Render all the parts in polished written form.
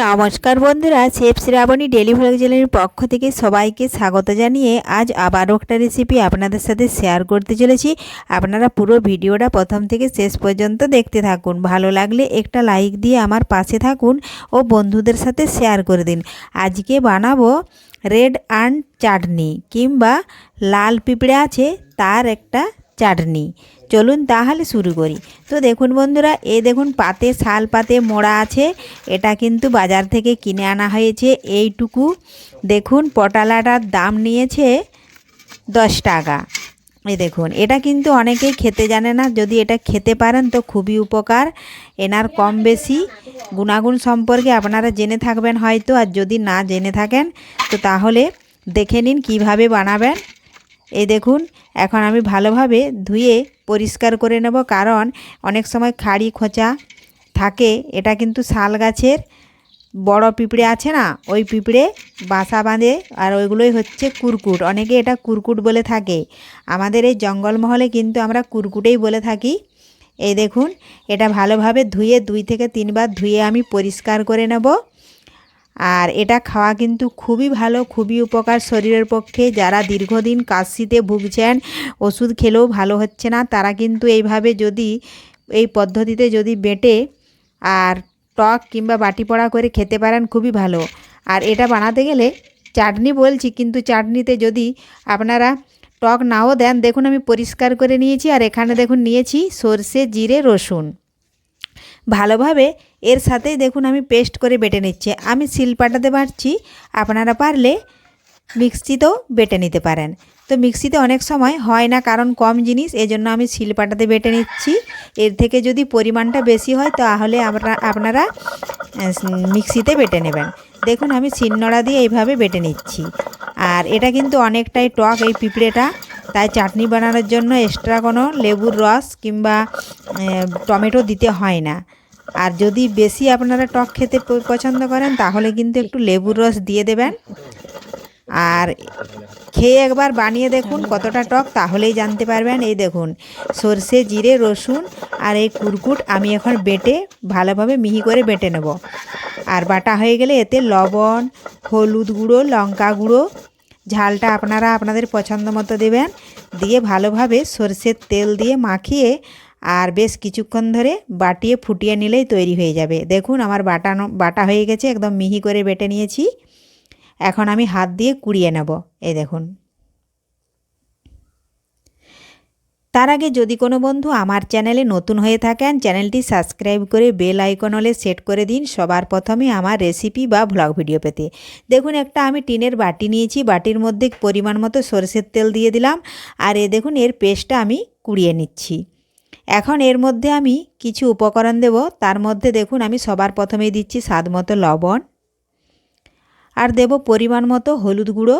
নমস্কার বন্ধুরা, chef Shrabani daily vlog চ্যানেলের পক্ষ থেকে সবাইকে স্বাগত জানিয়ে আজ আবারও একটা রেসিপি আপনাদের সাথে শেয়ার করতে চলেছি। আপনারা পুরো ভিডিওটা প্রথম থেকে শেষ পর্যন্ত দেখতে থাকুন। ভালো লাগলে একটা লাইক দিয়ে আমার পাশে থাকুন ও বন্ধুদের সাথে শেয়ার করে দিন। আজকে বানাবো রেড আন্ড চাটনি কিংবা লাল পিঁপড়ে আছে তার একটা চাটনি। চলুন তাহলে শুরু করি। তো দেখুন বন্ধুরা, দেখুন পাতে শাল পাতে মোড়া আছে। এটা কিন্তু বাজার থেকে কিনে আনা হয়েছে। এইটুকু দেখুন পটালাটার দাম নিয়েছে 10 টাকা। দেখুন এটা কিন্তু অনেকেই খেতে জানে না। যদি এটা খেতে পারেন তো খুবই উপকার। এনার কম বেশি গুণাগুণ সম্পর্কে আপনারা জেনে থাকবেন হয়তো, আর যদি না জেনে থাকেন তো তাহলে দেখে নিন কিভাবে বানাবেন। দেখুন এখন আমি ভালোভাবে ধুয়ে পরিষ্কার করে নেব, কারণ অনেক সময় খাড়ি খোঁচা থাকে। এটা কিন্তু শাল গাছের বড় পিঁপড়ে আছে না, ওই পিঁপড়ে বাসা বাঁধে, আর ওইগুলোই হচ্ছে কুরকুট। অনেকে এটা কুরকুট বলে থাকে। আমাদের এই জঙ্গলমহলে কিন্তু আমরা কুরকুটেই বলে থাকি। দেখুন এটা ভালোভাবে ধুয়ে 2 থেকে 3 বার ধুয়ে আমি পরিষ্কার করে নেব। আর এটা খাওয়া কিন্তু খুবই ভালো, খুবই উপকার শরীরের পক্ষে। যারা দীর্ঘদিন কাশিতে ভুগছেন, ওষুধ খেলেও ভালো হচ্ছে না, তারা কিন্তু এইভাবে যদি এই পদ্ধতিতে যদি বেটে আর টক কিংবা বাটি পোড়া করে খেতে পারেন, খুবই ভালো। আর এটা বানাতে গেলে চাটনি বলছি, কিন্তু চাটনিতে যদি আপনারা টক নাও দেন, দেখুন আমি পরিষ্কার করে নিয়েছি। আর এখানে দেখুন নিয়েছি সর্ষে, জিরে, রসুন। ভালোভাবে এর সাথেই দেখুন আমি পেস্ট করে বেটে নিচ্ছি। আমি শিলপাটাতে বাটছি, আপনারা পারলে মিক্সিতেও বেটে নিতে পারেন। তো মিক্সিতে অনেক সময় হয় না, কারণ কম জিনিস, এজন্য আমি শিলপাটাতে বেটে নিচ্ছি। এর থেকে যদি পরিমাণটা বেশি হয় তাহলে আপনারা মিক্সিতে বেটে নেবেন। দেখুন আমি শিলনোড়া দিয়ে এইভাবে বেটে নিচ্ছি। আর এটা কিন্তু অনেকটাই টক এই পিঁপড়েটা, তাই চাটনি বানানোর জন্য এক্সট্রা কোনো লেবুর রস কিংবা টমেটো দিতে হয় না। আর যদি বেশি আপনারা টক খেতে পছন্দ করেন তাহলে কিন্তু একটু লেবুর রস দিয়ে দেবেন। আর খেয়ে একবার বানিয়ে দেখুন কতটা টক, তাহলেই জানতে পারবেন। দেখুন সর্ষে, জিরে, রসুন আর এই কুরকুট আমি এখন বেটে ভালোভাবে মিহি করে বেটে নেব। আর বাটা হয়ে গেলে এতে লবণ, হলুদ গুঁড়ো, লঙ্কা গুঁড়ো, ঝালটা আপনারা আপনাদের পছন্দ মতো দেবেন, দিয়ে ভালোভাবে সর্ষের তেল দিয়ে মাখিয়ে আর বেশ কিছুক্ষণ ধরে বাটিয়ে ফুটিয়ে নিলেই তৈরি হয়ে যাবে। দেখুন আমার বাটা হয়ে গেছে, একদম মিহি করে বেটে নিয়েছি। এখন আমি হাত দিয়ে কুড়িয়ে নেব। দেখুন। তার আগে যদি কোনো বন্ধু আমার চ্যানেলে নতুন হয়ে থাকেন, চ্যানেলটি সাবস্ক্রাইব করে বেল আইকন হলে সেট করে দিন সবার প্রথমে আমার রেসিপি বা ভ্লগ ভিডিও পেতে। দেখুন একটা আমি টিনের বাটি নিয়েছি, বাটির মধ্যে পরিমাণ মতো সরষের তেল দিয়ে দিলাম। আর দেখুন এর পেস্টটা আমি কুড়িয়ে নিচ্ছি। এখন এর মধ্যে আমি কিছু উপকরণ দেব। তার মধ্যে দেখুন আমি সবার প্রথমেই দিচ্ছি স্বাদ মতো লবণ, আর দেব পরিমাণ মতো হলুদ গুঁড়ো,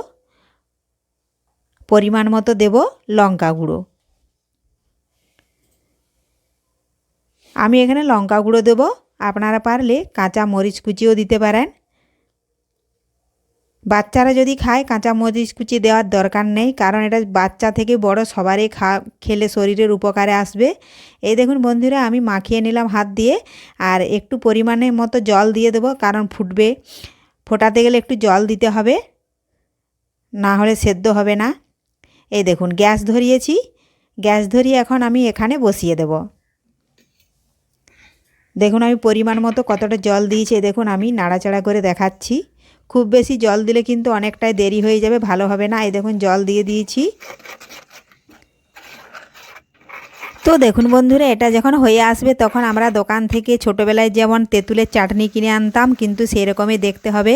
পরিমাণ মতো দেব লঙ্কা গুঁড়ো। আমি এখানে লঙ্কা গুঁড়ো দেব, আপনারা পারলে কাঁচা মরিচ কুচিও দিতে পারেন। বাচ্চারা যদি খায় কাঁচা মরিচ কুচি দেওয়ার দরকার নেই, কারণ এটা বাচ্চা থেকে বড় সবারই খেলে শরীরের উপকারে আসবে। দেখুন বন্ধুরা আমি মাখিয়ে নিলাম হাত দিয়ে। আর একটু পরিমাণে মতো জল দিয়ে দেবো, কারণ ফুটবে, ফোটাতে গেলে একটু জল দিতে হবে, না হলে সেদ্ধ হবে না। দেখুন গ্যাস ধরিয়েছি, গ্যাস ধরিয়ে এখন আমি এখানে বসিয়ে দেব। দেখুন আমি পরিমাণ মতো কতটা জল দিয়েছি, দেখুন আমি নাড়াচাড়া করে দেখাচ্ছি। খুব বেশি জল দিলে কিন্তু অনেকটাই দেরি হয়ে যাবে, ভালো হবে না। দেখুন জল দিয়ে দিয়েছি। তো দেখুন বন্ধুরা এটা যখন হয়ে আসবে তখন আমরা দোকান থেকে ছোটোবেলায় যেমন তেঁতুলের চাটনি কিনে আনতাম, কিন্তু সেই রকমই দেখতে হবে।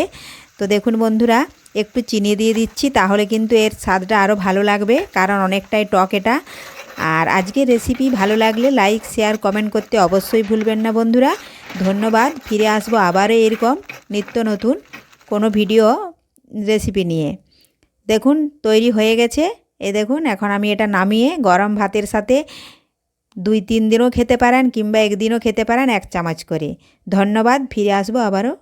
তো দেখুন বন্ধুরা একটু চিনি দিয়ে দিচ্ছি, তাহলে কিন্তু এর স্বাদটা আরও ভালো লাগবে, কারণ অনেকটাই টক এটা। আর আজকের রেসিপি ভালো লাগলে লাইক, শেয়ার, কমেন্ট করতে অবশ্যই ভুলবেন না বন্ধুরা। ধন্যবাদ। ফিরে আসবো আবারও এরকম নিত্য নতুন কোনো ভিডিও রেসিপি নিয়ে। দেখুন তৈরি হয়ে গেছে। দেখুন এখন আমি এটা নামিয়ে গরম ভাতের সাথে 2-3 দিনও খেতে পারেন কিংবা একদিনও খেতে পারেন 1 চামচ করে। ধন্যবাদ। ফিরে আসবো আবারও।